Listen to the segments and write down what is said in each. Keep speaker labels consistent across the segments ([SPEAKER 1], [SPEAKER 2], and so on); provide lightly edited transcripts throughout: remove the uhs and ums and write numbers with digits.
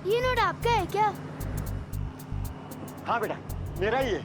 [SPEAKER 1] ये नोट आपका है क्या?
[SPEAKER 2] हाँ बेटा, मेरा ही है।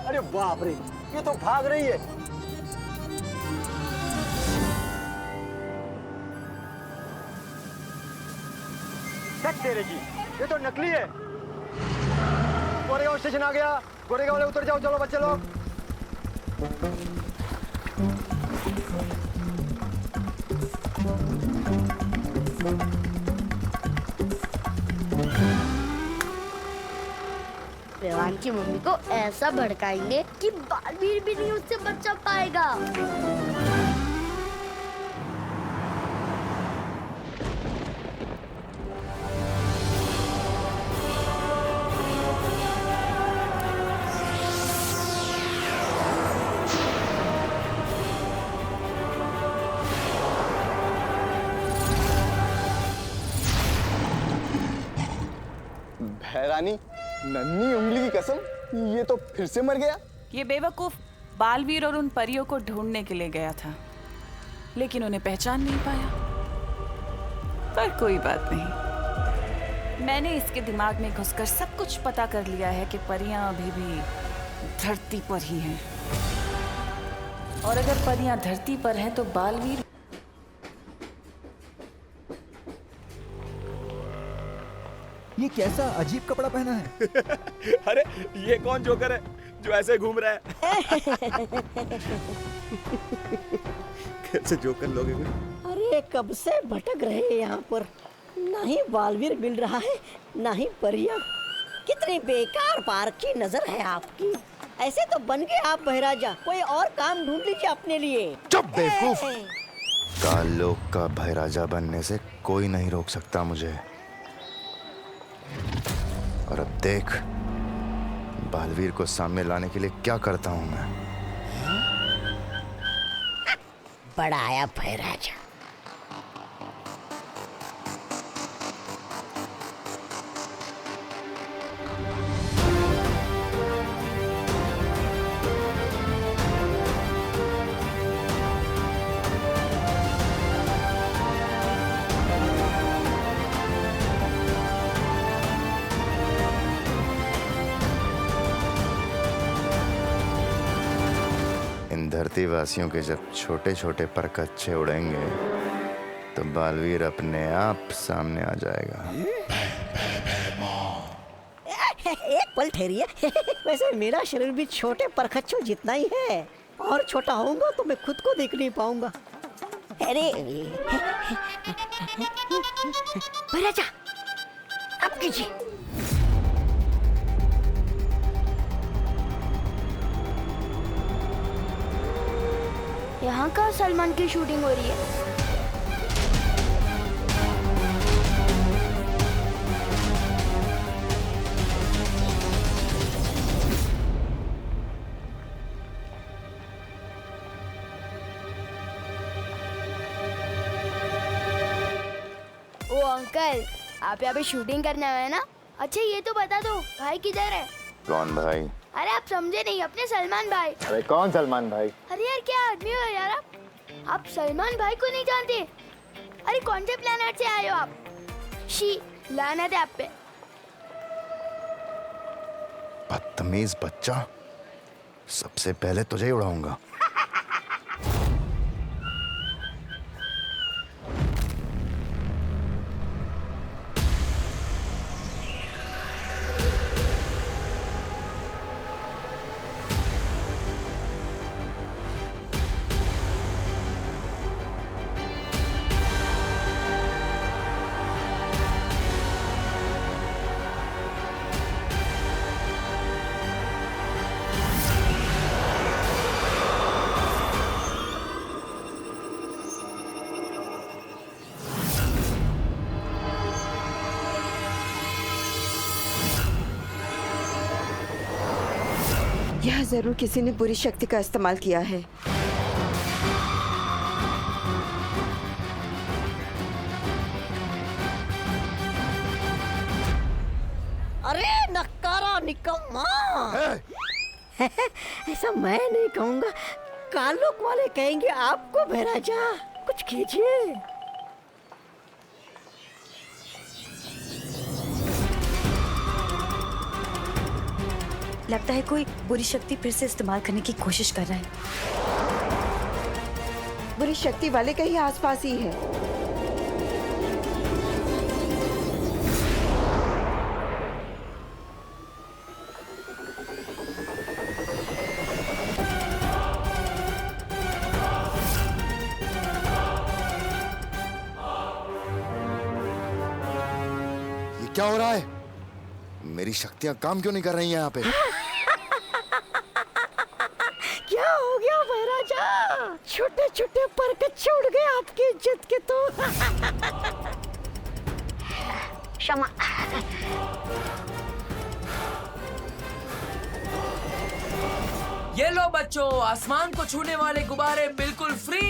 [SPEAKER 2] अरे बाप रे, ये तो भाग रही है। तेरे की, ये तो नकली है। गोरेगांव स्टेशन आ गया। गोरेगांव वाले उतर जाओ, चलो बच्चे लोग।
[SPEAKER 1] रेवान की मम्मी को ऐसा भड़काएंगे कि बालवीर भी नहीं उससे बचा पाएगा।
[SPEAKER 3] भैरानी, नन्ही उंगली की कसम, ये तो फिर से मर गया।
[SPEAKER 4] ये बेवकूफ बालवीर और उन परियों को ढूंढने के लिए गया था, लेकिन उन्हें पहचान नहीं पाया। पर कोई बात नहीं, मैंने इसके दिमाग में घुसकर सब कुछ पता कर लिया है कि परियां अभी भी धरती पर ही हैं। और अगर परियां धरती पर हैं तो बालवीर
[SPEAKER 5] ये कैसा अजीब कपड़ा पहना है?
[SPEAKER 6] अरे ये कौन जोकर है जो ऐसे घूम रहा है? कैसे जोकर लोग हैं?
[SPEAKER 7] अरे कब से भटक रहे हैं यहाँ पर, ना ही बालवीर मिल रहा है ना ही परिया। कितनी बेकार पार्क की नजर है आपकी। ऐसे तो बन गए आप बहराजा, कोई और काम ढूंढ लीजिए अपने लिए।
[SPEAKER 8] चुप बेवकूफ। कालोक का बहराजा बनने से कोई नहीं रोक सकता मुझे। और अब देख, बालवीर को सामने लाने के लिए क्या करता हूं मैं।
[SPEAKER 7] बड़ा आया बहराजा।
[SPEAKER 8] धरती वासियों के जब छोटे छोटे पर कच्चे उड़ेंगे तो बालवीर अपने आप सामने आ जाएगा।
[SPEAKER 7] एक पल ठहरिए। वैसे मेरा शरीर भी छोटे परखच्चों जितना ही है, और छोटा होऊंगा तो मैं खुद को देख नहीं पाऊंगा। अरे बहराजा, अब कीजिए।
[SPEAKER 1] यहाँ कहाँ सलमान की शूटिंग हो रही है? ओ अंकल, आप यहाँ पे शूटिंग करने आए हैं ना? अच्छा ये तो बता दो, भाई किधर है?
[SPEAKER 8] कौन भाई?
[SPEAKER 1] अरे आप समझे नहीं, अपने सलमान भाई।
[SPEAKER 8] अरे कौन सलमान भाई?
[SPEAKER 1] अरे यार क्या आदमी हो यार आप सलमान भाई को नहीं जानते? अरे कौन से प्लेनेट से आए हो आप? शी लानत है आप पे।
[SPEAKER 8] बदतमीज बच्चा, सबसे पहले तुझे ही उड़ाऊंगा।
[SPEAKER 9] यहाँ जरूर किसी ने बुरी शक्ति का इस्तेमाल किया है।
[SPEAKER 7] अरे नक्कारा निकम्मा। ऐसा मैं नहीं कहूँगा, कालोक वाले कहेंगे आपको। भैराजा कुछ कीजिए।
[SPEAKER 9] लगता है कोई बुरी शक्ति फिर से इस्तेमाल करने की कोशिश कर रहा है।
[SPEAKER 10] बुरी शक्ति वाले कहीं आसपास ही है।
[SPEAKER 8] ये क्या हो रहा है? मेरी शक्तियां काम क्यों नहीं कर रही हैं यहाँ पे?
[SPEAKER 7] क्या हो गया भैराजा? छोटे छोटे पर कच्चे उड़ गए आपकी इज्जत के तो। क्षमा।
[SPEAKER 11] ये लो बच्चों, आसमान को छूने वाले गुब्बारे बिल्कुल फ्री।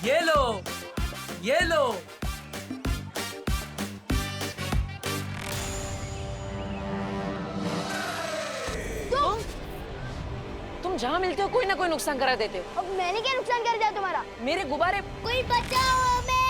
[SPEAKER 11] ये लो, ये लो। तुम जहाँ मिलते हो कोई ना कोई नुकसान करा देते हो।
[SPEAKER 1] अब मैंने क्या नुकसान कर दिया तुम्हारा?
[SPEAKER 11] मेरे गुब्बारे।
[SPEAKER 1] कोई बचाओ हमें!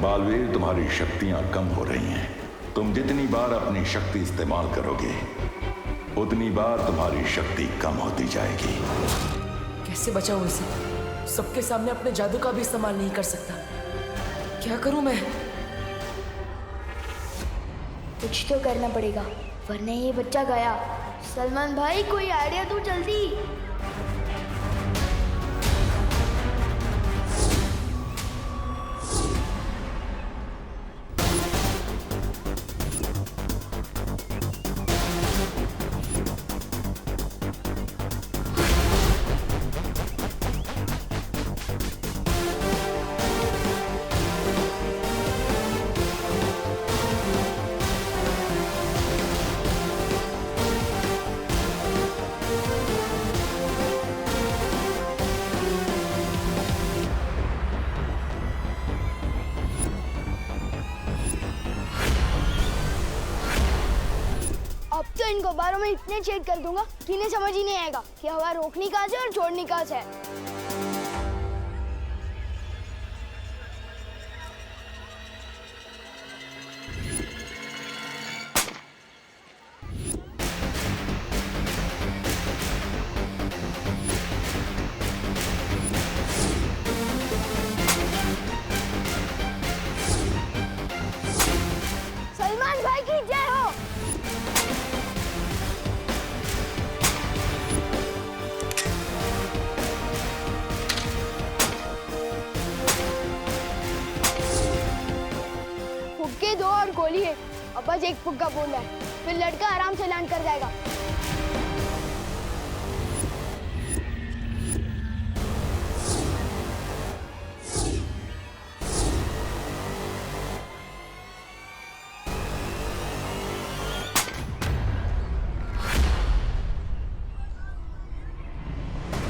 [SPEAKER 12] बालवीर, तुम्हारी शक्तियां कम हो रही हैं। तुम जितनी बार अपनी शक्ति इस्तेमाल करोगे उतनी बार तुम्हारी शक्ति कम होती जाएगी।
[SPEAKER 11] कैसे बचाऊं इसे? सबके सामने अपने जादू का भी इस्तेमाल नहीं कर सकता। क्या करूं मैं?
[SPEAKER 1] कुछ तो करना पड़ेगा, वरना ये बच्चा गया। सलमान भाई कोई आइडिया दो जल्दी। अब तो इन गुब्बारों में इतने छेद कर दूंगा कि इन्हें समझ ही नहीं आएगा कि हवा रोकनी कहाँ से और छोड़नी कहाँ से है। सलमान भाई की जय हो। फुक्के दो और गोली है, अब बस एक फुक्का बोल है, फिर लड़का आराम से लैंड कर जाएगा।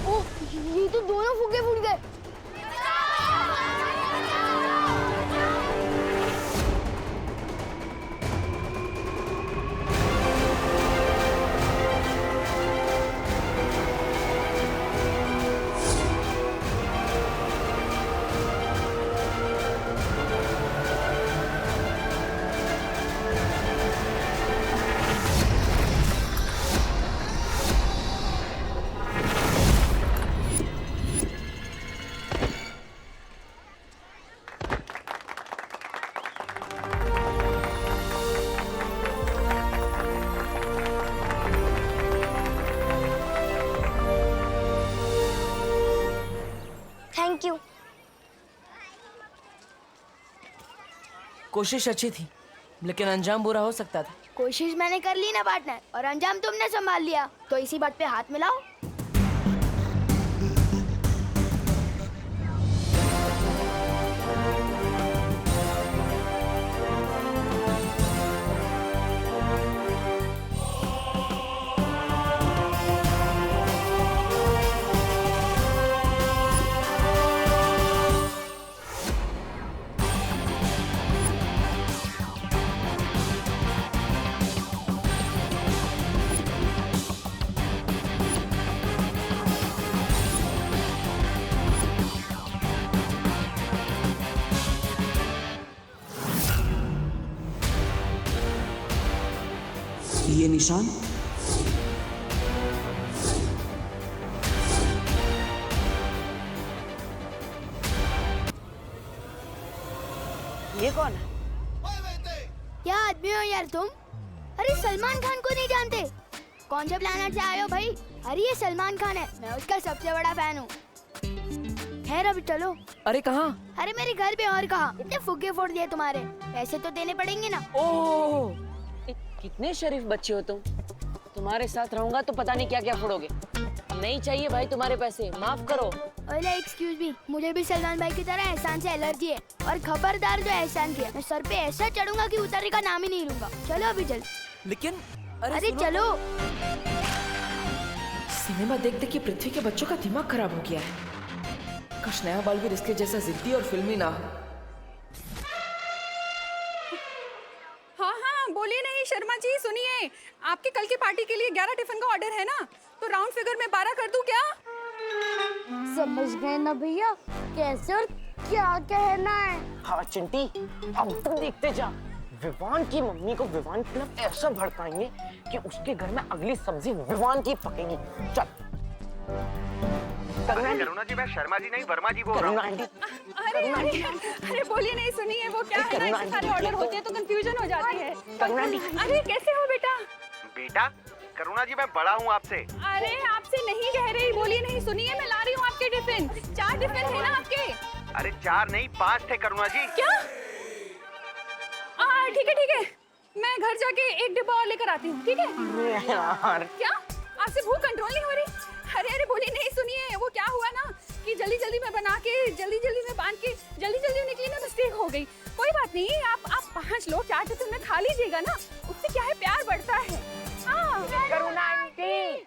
[SPEAKER 1] ओह, ये तो दोनों फुक्के फूट गए। Thank you.
[SPEAKER 11] कोशिश अच्छी थी, लेकिन अंजाम बुरा हो सकता था।
[SPEAKER 1] कोशिश मैंने कर ली ना पार्टनर, और अंजाम तुमने संभाल लिया, तो इसी बात पे हाथ मिलाओ।
[SPEAKER 13] ये निशान
[SPEAKER 7] ये कौन है?
[SPEAKER 1] क्या आदमी हो यार तुम? अरे सलमान खान को नहीं जानते? कौन से प्लेनेट से आए हो भाई? अरे ये सलमान खान है, मैं उसका सबसे बड़ा फैन हूँ। खैर अभी चलो।
[SPEAKER 11] अरे कहाँ?
[SPEAKER 1] अरे मेरे घर पे, और कहाँ? इतने फुग्गे फोड़ दिए तुम्हारे, पैसे तो देने पड़ेंगे ना।
[SPEAKER 11] ओह,
[SPEAKER 14] कितने शरीफ बच्चे हो तुम। तुम्हारे साथ रहूंगा तो पता नहीं क्या क्या फोड़ोगे। नहीं चाहिए भाई तुम्हारे पैसे, माफ करो।
[SPEAKER 1] अरे एक्सक्यूज मी, मुझे भी सलमान भाई की तरह एहसान से एलर्जी है, और खबरदार जो एहसान किया, मैं सर पे ऐसा चढ़ूंगा कि उतरने का नाम ही नहीं लूंगा। चलो अभी चल।
[SPEAKER 11] लेकिन
[SPEAKER 1] अरे चलो।
[SPEAKER 11] सिनेमा देख देख के पृथ्वी के बच्चों का दिमाग खराब हो गया है। काश नया बालवीर इसके जैसा जिद्दी और फिल्मी ना हो।
[SPEAKER 15] हाँ, बोलिए नहीं शर्मा जी, सुनिए, आपके कल की पार्टी के लिए 11 टिफिन का ऑर्डर है ना, तो राउंड फिगर में 12 कर दूं क्या?
[SPEAKER 1] समझ गए ना भैया, कैसे और क्या कहना है?
[SPEAKER 14] हाँ चिंटी, अब तुम देखते जा। विवान की मम्मी को विवान क्लब ऐसा भड़काएंगे कि उसके घर में अगली सब्जी विवान की पकेगी। चल।
[SPEAKER 16] करुणा जी, मैं शर्मा जी नहीं वर्मा जी बोल रहा हूँ।
[SPEAKER 15] अरे बोलिए नहीं, सुनिए, वो क्या है ना, सारे ऑर्डर होते हैं तो कंफ्यूजन हो जाती है। अरे कैसे हो बेटा?
[SPEAKER 16] बेटा करुणा जी, मैं बड़ा हूँ आपसे।
[SPEAKER 15] अरे आपसे नहीं कह रही, बोलिए नहीं, सुनिए, मैं ला रही हूँ आपके टिफिन। 4 टिफिन है ना आपके?
[SPEAKER 16] अरे 4 नहीं 5 थे करुणा जी।
[SPEAKER 15] क्या? ठीक है, मैं घर जाके 1 डिब्बा और लेकर आती हूँ, ठीक है? क्या आपसे भूख कंट्रोल नहीं हो रही? अरे बोलिए नहीं, सुनिए, वो क्या हुआ ना कि जल्दी में बना के जल्दी में बांध के जल्दी निकली ना, मिस्टेक हो गई। कोई बात नहीं, आप 5 लोग 4 टिफिन में खा लीजिएगा ना, उससे क्या है, प्यार बढ़ता है। हाँ
[SPEAKER 14] करुणा आंटी।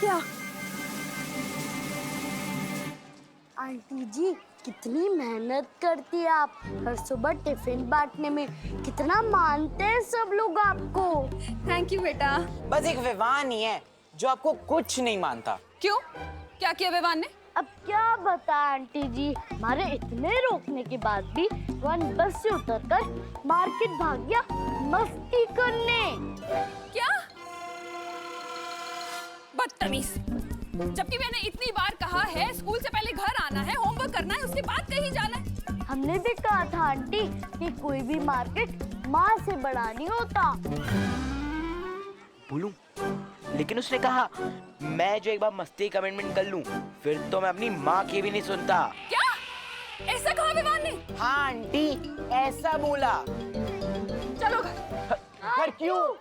[SPEAKER 1] क्या आंटी जी, कितनी मेहनत करती है आप, हर सुबह टिफिन बांटने में, कितना मानते हैं सब लोग आपको।
[SPEAKER 15] थैंक यू बेटा।
[SPEAKER 14] बस एक विवान ही है जो आपको कुछ नहीं मानता।
[SPEAKER 15] क्यों, क्या किया विवान ने?
[SPEAKER 1] अब क्या बता आंटी जी, हमारे इतने रोकने के बाद भी वन बस से उतरकर मार्केट भाग गया मस्ती करने।
[SPEAKER 15] क्या? बदतमीज, जबकि मैंने इतनी बार कहा है स्कूल से पहले घर आना है, होमवर्क करना है, उसके बाद कहीं जाना है।
[SPEAKER 1] हमने भी कहा था आंटी कि कोई भी मार्केट माँ से बड़ा नहीं होता।
[SPEAKER 17] बोलूं, लेकिन उसने कहा मैं जो एक बार मस्ती कमिटमेंट कर लूं, फिर तो मैं अपनी माँ की भी नहीं सुनता।
[SPEAKER 15] क्या? ऐसा कहा विवान ने?
[SPEAKER 14] हाँ आंटी, ऐसा बोला।
[SPEAKER 15] चलो
[SPEAKER 14] घर क्यों?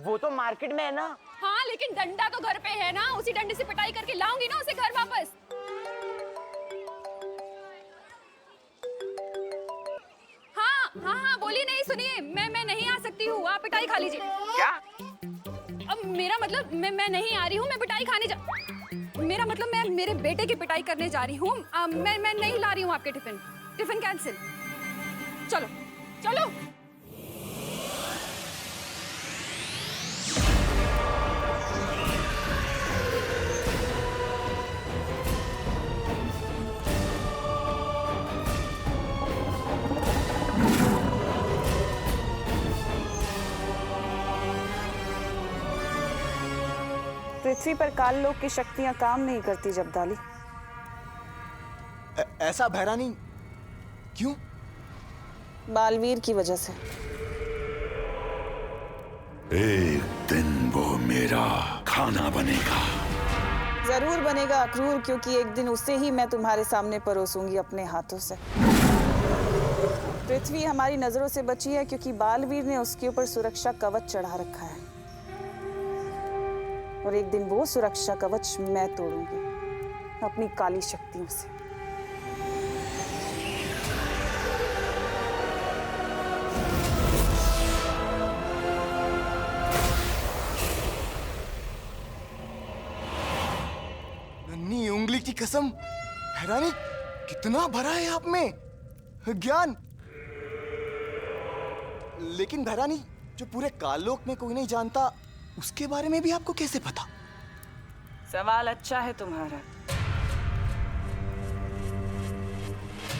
[SPEAKER 14] वो तो मार्केट में है ना।
[SPEAKER 15] हाँ, लेकिन डंडा तो घर पे है ना, उसी डंडे से पिटाई करके लाऊंगी ना उसे घर वापस। हाँ, बोलिए नहीं, सुनिए, मैं नहीं आ सकती हूँ, आप पिटाई खा लीजिए।
[SPEAKER 16] क्या?
[SPEAKER 15] अब मेरा मतलब मैं नहीं आ रही हूँ, मैं पिटाई खाने मेरा मतलब मैं मेरे बेटे की पिटाई करने जा रही हूँ। मैं नहीं ला रही हूँ आपके टिफिन कैंसिल। चलो।
[SPEAKER 18] पृथ्वी पर काल लोक की शक्तियां काम नहीं करती जबदाली।
[SPEAKER 3] ऐसा भैरानी क्यों?
[SPEAKER 18] बालवीर की वजह से।
[SPEAKER 12] एक दिन वो मेरा खाना बनेगा।
[SPEAKER 18] जरूर बनेगा अक्रूर, क्योंकि एक दिन उसे ही मैं तुम्हारे सामने परोसूंगी अपने हाथों से। पृथ्वी हमारी नजरों से बची है क्योंकि बालवीर ने उसके ऊपर सुरक्षा कवच चढ़ा रखा है, और एक दिन वो सुरक्षा कवच मैं तोड़ूंगी अपनी काली शक्तियों से।
[SPEAKER 3] नन्ही उंगली की कसम, भैरानी कितना भरा है आप में ज्ञान। लेकिन भैरानी, जो पूरे काललोक में कोई नहीं जानता, उसके बारे में भी आपको कैसे पता?
[SPEAKER 4] सवाल अच्छा है तुम्हारा,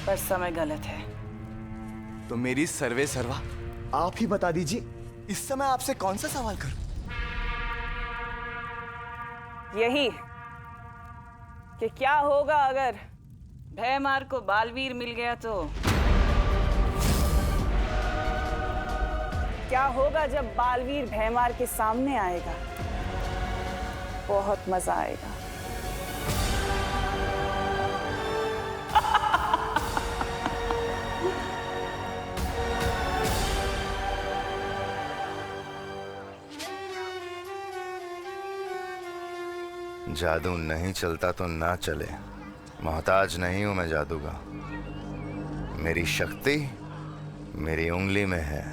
[SPEAKER 4] पर समय गलत है।
[SPEAKER 3] तो मेरी सर्वे सर्वा आप ही बता दीजिए, इस समय आपसे कौन सा सवाल करूं?
[SPEAKER 18] यही कि क्या होगा अगर
[SPEAKER 4] भयमार को बालवीर मिल गया तो?
[SPEAKER 18] क्या होगा जब बालवीर भयमार के सामने आएगा? बहुत मजा आएगा।
[SPEAKER 8] जादू नहीं चलता तो ना चले, मोहताज नहीं हूं मैं जादू का। मेरी शक्ति मेरी उंगली में है,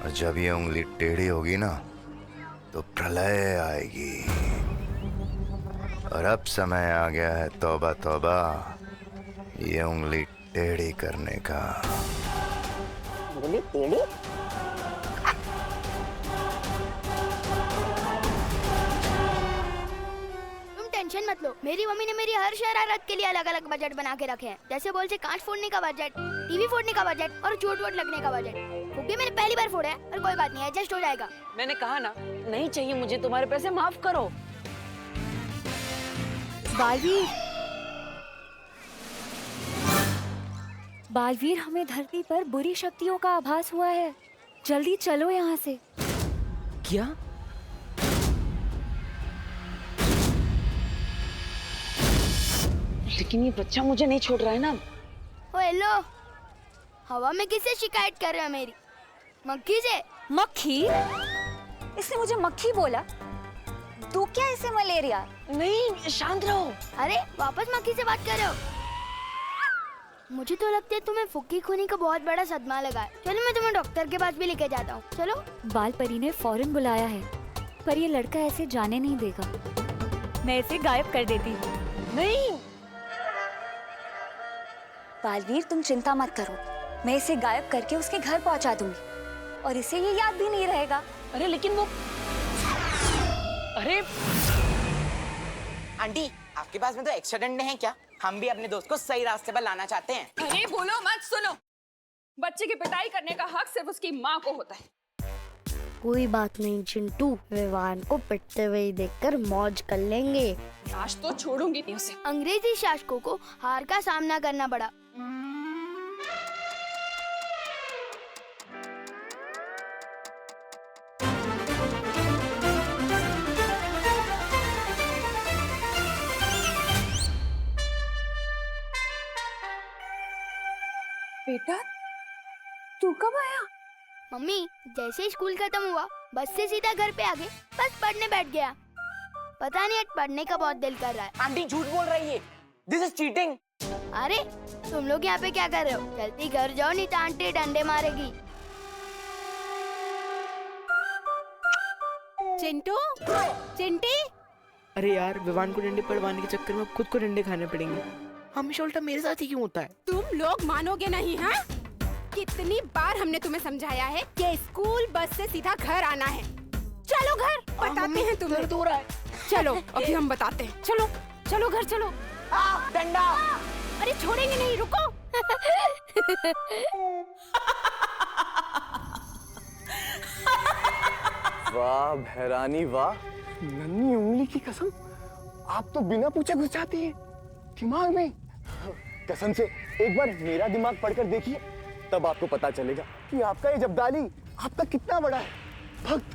[SPEAKER 8] और जब ये उंगली टेढ़ी होगी ना तो प्रलय आएगी। और अब समय आ गया है तौबा तौबा, ये उंगली टेढ़ी करने का।
[SPEAKER 7] उंगली टेढ़ी?
[SPEAKER 1] टेंशन मत लो, मेरी मम्मी ने मेरी हर शरारत के लिए अलग अलग बजट बना के रखे हैं। जैसे बोल से कांच फोड़ने का बजट, टीवी फोड़ने का बजट और चोट वोट लगने का बजट। क्योंकि मैंने पहली बार फोड़ा है, और कोई बात नहीं, एडजस्ट हो जाएगा।
[SPEAKER 14] मैंने कहा ना, नहीं चाहिए मुझे तुम्हारे पैसे, माफ करो।
[SPEAKER 9] बालवीर, बालवीर, हमें धरती पर बुरी शक्तियों का आभास हुआ है। जल्दी चलो यहाँ से।
[SPEAKER 14] क्या? लेकिन ये बच्चा मुझे नहीं छोड़ रहा है ना।
[SPEAKER 1] ओ हेलो, हवा में किससे शिकायत कर रहे हो मेरी? मक्खी से।
[SPEAKER 9] मक्खी? इसने मुझे मक्खी बोला? तू क्या इसे मलेरिया?
[SPEAKER 14] नहीं, शांत रहो।
[SPEAKER 1] अरे वापस मक्खी से बात कर रहे हो? मुझे तो लगता है तुम्हें फुक्की खोने का बहुत बड़ा सदमा लगा है। चलो मैं तुम्हें डॉक्टर के पास भी लेके जाता हूँ। चलो।
[SPEAKER 9] बाल परी ने फौरन बुलाया है, पर ये लड़का ऐसे जाने नहीं देगा। मैं इसे गायब कर देती हूँ।
[SPEAKER 14] नहीं
[SPEAKER 9] बालवीर, तुम चिंता मत करो, मैं इसे गायब करके उसके घर पहुंचा दूंगी, और इसे ये याद भी नहीं रहेगा।
[SPEAKER 14] अरे लेकिन वो, अरे
[SPEAKER 17] आंटी, आपके पास में तो एक्स्ट्रा डंडे हैं क्या? हम भी अपने दोस्त को सही रास्ते पर लाना चाहते हैं।
[SPEAKER 15] अरे बोलो मत, सुनो। बच्चे की पिटाई करने का हक सिर्फ उसकी माँ को होता है।
[SPEAKER 1] कोई बात नहीं चिंटू, विवान को पिटते हुए देखकर मौज कर लेंगे।
[SPEAKER 15] आज तो छोड़ूंगी नहीं उसे।
[SPEAKER 1] अंग्रेजी शासकों को हार का सामना करना पड़ा।
[SPEAKER 15] बेटा, तू कब आया?
[SPEAKER 1] मम्मी, जैसे ही स्कूल खत्म हुआ, बस से सीधा घर पे आ गए, बस पढ़ने बैठ गया। पता नहीं, आज पढ़ने का बहुत दिल कर रहा है।
[SPEAKER 17] आंटी झूठ बोल रही है, दिस इज चीटिंग।
[SPEAKER 1] अरे तुम लोग यहाँ पे क्या कर रहे हो? जल्दी घर जाओ, नहीं तो आंटी डंडे मारेगी।
[SPEAKER 15] चिंटू, चिंटी।
[SPEAKER 14] अरे यार, विवान को डंडे पड़वाने के चक्कर में खुद को डंडे खाने पड़ेंगे। हमेशा उल्टा मेरे साथ ही क्यों होता है?
[SPEAKER 15] तुम लोग मानोगे नहीं, हाँ? कितनी बार हमने तुम्हें समझाया है कि स्कूल बस से सीधा घर आना है। चलो घर, बताते हैं तुम्हें।
[SPEAKER 14] दर्द हो रहा है।
[SPEAKER 15] चलो अभी हम बताते हैं। चलो चलो घर चलो।
[SPEAKER 17] डंडा।
[SPEAKER 15] अरे छोड़ेंगे नहीं, रुको।
[SPEAKER 3] वाह भैरानी वाह, नन्ही उंगली की कसम, आप तो बिना पूछे घुस जाती हैं दिमाग में। कसम से एक बार मेरा दिमाग पढ़कर देखिए, तब आपको पता चलेगा कि आपका ये जब्दाली आपका कितना बड़ा है भक्त।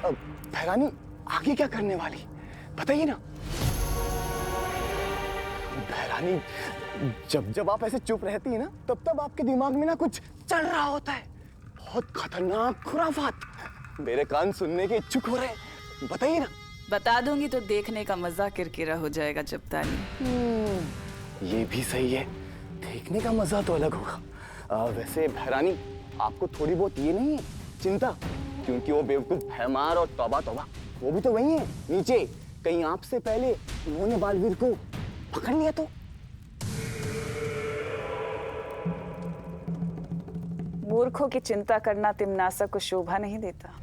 [SPEAKER 3] भैरानी आगे क्या करने वाली बताइए ना। भैरानी जब जब आप ऐसे चुप रहती है ना तब तब आपके दिमाग में ना कुछ चल रहा होता है, बहुत खतरनाक खुराफात। मेरे कान सुनने के इच्छुक हो रहे, बताइए ना।
[SPEAKER 4] बता दूंगी तो देखने का मजा किरकिरा हो जाएगा जब्तानी।
[SPEAKER 3] ये भी सही है, देखने का मजा तो अलग होगा। वैसे भैरानी आपको थोड़ी बहुत ये नहीं है चिंता, क्योंकि वो बेवकूफ भैमार और तौबा तौबा वो भी तो वही है नीचे, कहीं आपसे पहले उन्होंने बालवीर को पकड़ लिया तो।
[SPEAKER 18] मूर्खों की चिंता करना तिमनासा को शोभा नहीं देता।